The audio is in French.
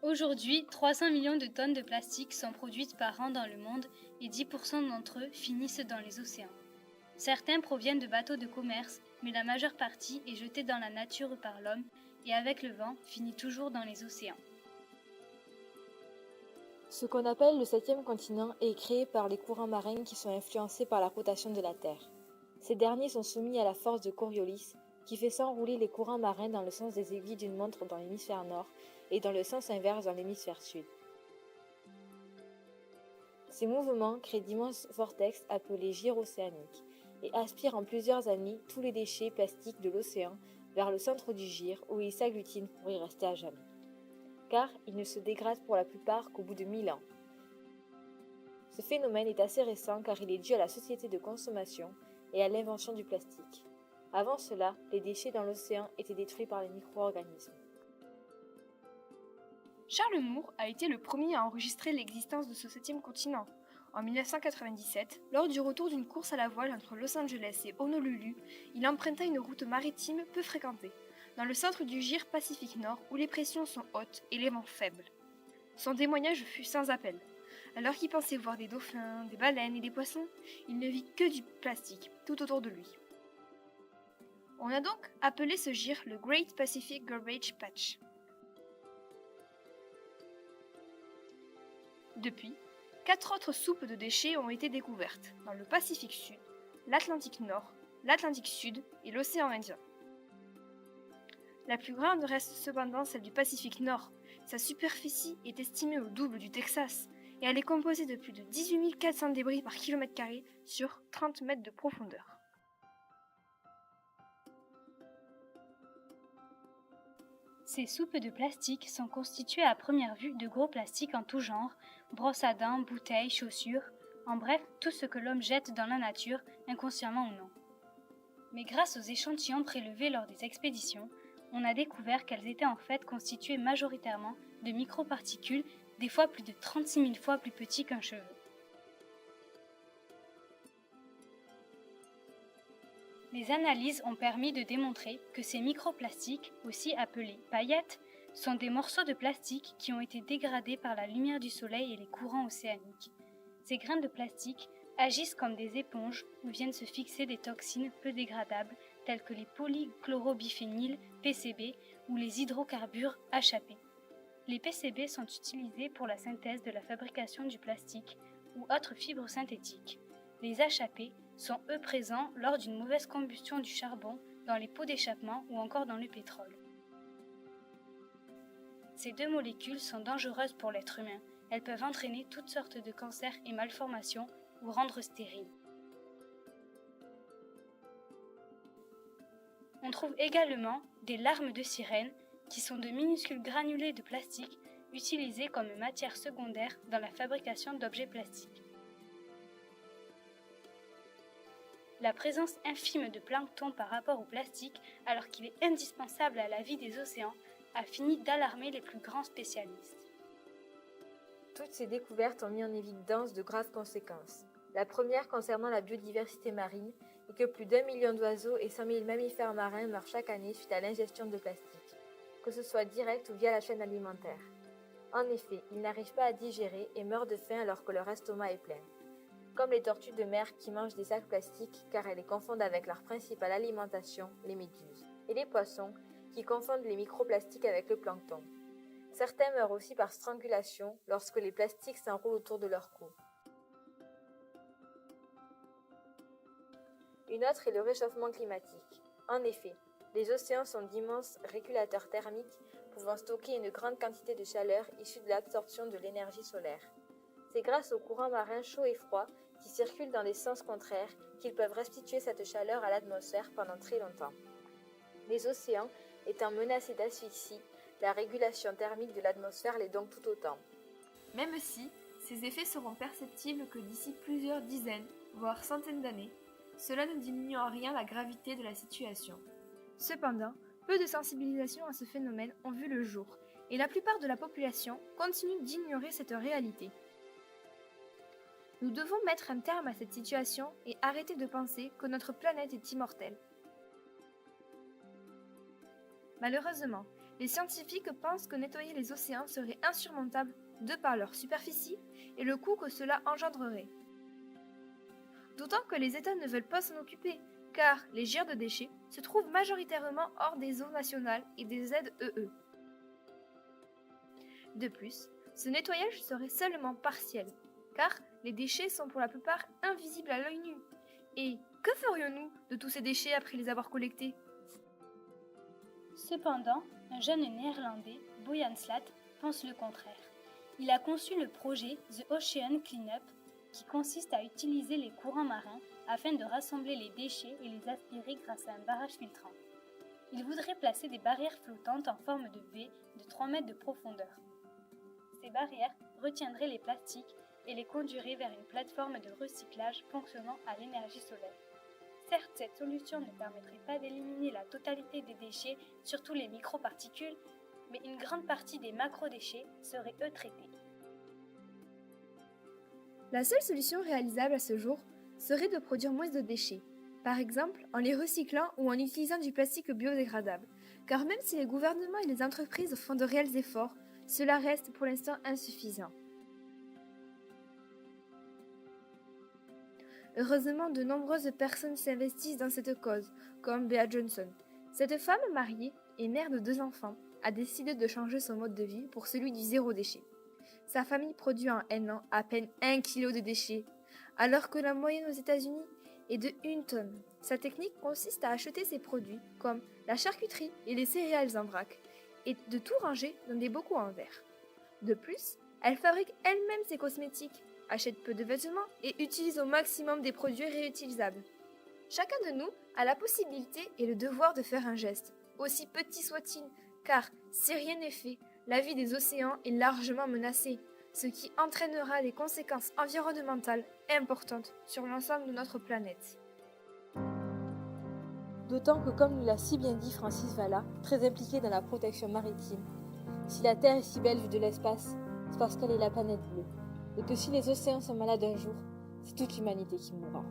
Aujourd'hui, 300 millions de tonnes de plastique sont produites par an dans le monde et 10% d'entre eux finissent dans les océans. Certains proviennent de bateaux de commerce, mais la majeure partie est jetée dans la nature par l'homme et avec le vent finit toujours dans les océans. Ce qu'on appelle le septième continent est créé par les courants marins qui sont influencés par la rotation de la Terre. Ces derniers sont soumis à la force de Coriolis, qui fait s'enrouler les courants marins dans le sens des aiguilles d'une montre dans l'hémisphère nord et dans le sens inverse dans l'hémisphère sud. Ces mouvements créent d'immenses vortex appelés gyres océaniques et aspirent en plusieurs années tous les déchets plastiques de l'océan vers le centre du gyre où ils s'agglutinent pour y rester à jamais. Car ils ne se dégradent pour la plupart qu'au bout de 1000 ans. Ce phénomène est assez récent car il est dû à la société de consommation et à l'invention du plastique. Avant cela, les déchets dans l'océan étaient détruits par les micro-organismes. Charles Moore a été le premier à enregistrer l'existence de ce septième continent. En 1997, lors du retour d'une course à la voile entre Los Angeles et Honolulu, il emprunta une route maritime peu fréquentée, dans le centre du gyre Pacifique Nord où les pressions sont hautes et les vents faibles. Son témoignage fut sans appel. Alors qu'il pensait voir des dauphins, des baleines et des poissons, il ne vit que du plastique tout autour de lui. On a donc appelé ce gyre le Great Pacific Garbage Patch. Depuis, 4 autres soupes de déchets ont été découvertes dans le Pacifique Sud, l'Atlantique Nord, l'Atlantique Sud et l'océan Indien. La plus grande reste cependant celle du Pacifique Nord. Sa superficie est estimée au double du Texas et elle est composée de plus de 18 400 débris par kilomètre carré sur 30 mètres de profondeur. Ces soupes de plastique sont constituées à première vue de gros plastiques en tout genre, brosses à dents, bouteilles, chaussures, en bref, tout ce que l'homme jette dans la nature, inconsciemment ou non. Mais grâce aux échantillons prélevés lors des expéditions, on a découvert qu'elles étaient en fait constituées majoritairement de microparticules, des fois plus de 36 000 fois plus petits qu'un cheveu. Les analyses ont permis de démontrer que ces microplastiques, aussi appelés paillettes, sont des morceaux de plastique qui ont été dégradés par la lumière du soleil et les courants océaniques. Ces grains de plastique agissent comme des éponges où viennent se fixer des toxines peu dégradables telles que les polychlorobiphényles (PCB) ou les hydrocarbures HAP. Les PCB sont utilisés pour la synthèse de la fabrication du plastique ou autres fibres synthétiques. Les HAP sont eux présents lors d'une mauvaise combustion du charbon, dans les pots d'échappement ou encore dans le pétrole. Ces deux molécules sont dangereuses pour l'être humain. Elles peuvent entraîner toutes sortes de cancers et malformations ou rendre stérile. On trouve également des larmes de sirène qui sont de minuscules granulés de plastique utilisés comme matière secondaire dans la fabrication d'objets plastiques. La présence infime de plancton par rapport au plastique, alors qu'il est indispensable à la vie des océans, a fini d'alarmer les plus grands spécialistes. Toutes ces découvertes ont mis en évidence de graves conséquences. La première concernant la biodiversité marine est que plus d'1 million d'oiseaux et 100 000 mammifères marins meurent chaque année suite à l'ingestion de plastique, que ce soit direct ou via la chaîne alimentaire. En effet, ils n'arrivent pas à digérer et meurent de faim alors que leur estomac est plein. Comme les tortues de mer qui mangent des sacs plastiques car elles les confondent avec leur principale alimentation, les méduses, et les poissons qui confondent les microplastiques avec le plancton. Certains meurent aussi par strangulation lorsque les plastiques s'enroulent autour de leur cou. Une autre est le réchauffement climatique. En effet, les océans sont d'immenses régulateurs thermiques pouvant stocker une grande quantité de chaleur issue de l'absorption de l'énergie solaire. C'est grâce aux courants marins chauds et froids qui circulent dans des sens contraires qu'ils peuvent restituer cette chaleur à l'atmosphère pendant très longtemps. Les océans étant menacés d'asphyxie, la régulation thermique de l'atmosphère l'est donc tout autant. Même si ces effets seront perceptibles que d'ici plusieurs dizaines, voire centaines d'années, cela ne diminue en rien la gravité de la situation. Cependant, peu de sensibilisation à ce phénomène ont vu le jour, et la plupart de la population continue d'ignorer cette réalité. Nous devons mettre un terme à cette situation et arrêter de penser que notre planète est immortelle. Malheureusement, Les scientifiques pensent que nettoyer les océans serait insurmontable de par leur superficie et le coût que cela engendrerait. D'autant que les États ne veulent pas s'en occuper, car les gires de déchets se trouvent majoritairement hors des eaux nationales et des aides EE. De plus, ce nettoyage serait seulement partiel, car les déchets sont pour la plupart invisibles à l'œil nu. Et que ferions-nous de tous ces déchets après les avoir collectés ? Cependant, un jeune néerlandais, Boyan Slat, pense le contraire. Il a conçu le projet The Ocean Cleanup, qui consiste à utiliser les courants marins afin de rassembler les déchets et les aspirer grâce à un barrage filtrant. Il voudrait placer des barrières flottantes en forme de V de 3 mètres de profondeur. Ces barrières retiendraient les plastiques et les conduiraient vers une plateforme de recyclage fonctionnant à l'énergie solaire. Certes, cette solution ne permettrait pas d'éliminer la totalité des déchets, surtout les microparticules, mais une grande partie des macrodéchets seraient eux traités. La seule solution réalisable à ce jour serait de produire moins de déchets, par exemple en les recyclant ou en utilisant du plastique biodégradable, car même si les gouvernements et les entreprises font de réels efforts, cela reste pour l'instant insuffisant. Heureusement, de nombreuses personnes s'investissent dans cette cause, comme Bea Johnson. Cette femme mariée et mère de 2 enfants a décidé de changer son mode de vie pour celui du zéro déchet. Sa famille produit en un an à peine 1 kg de déchets, alors que la moyenne aux États-Unis est de 1 tonne. Sa technique consiste à acheter ses produits, comme la charcuterie et les céréales en vrac, et de tout ranger dans des bocaux en verre. De plus, elle fabrique elle-même ses cosmétiques, achète peu de vêtements et utilise au maximum des produits réutilisables. Chacun de nous a la possibilité et le devoir de faire un geste, aussi petit soit-il, car si rien n'est fait, la vie des océans est largement menacée, ce qui entraînera des conséquences environnementales importantes sur l'ensemble de notre planète. D'autant que, comme nous l'a si bien dit Francis Valla, très impliqué dans la protection maritime, si la Terre est si belle vue de l'espace, c'est parce qu'elle est la planète bleue, et que si les océans sont malades un jour, c'est toute l'humanité qui mourra.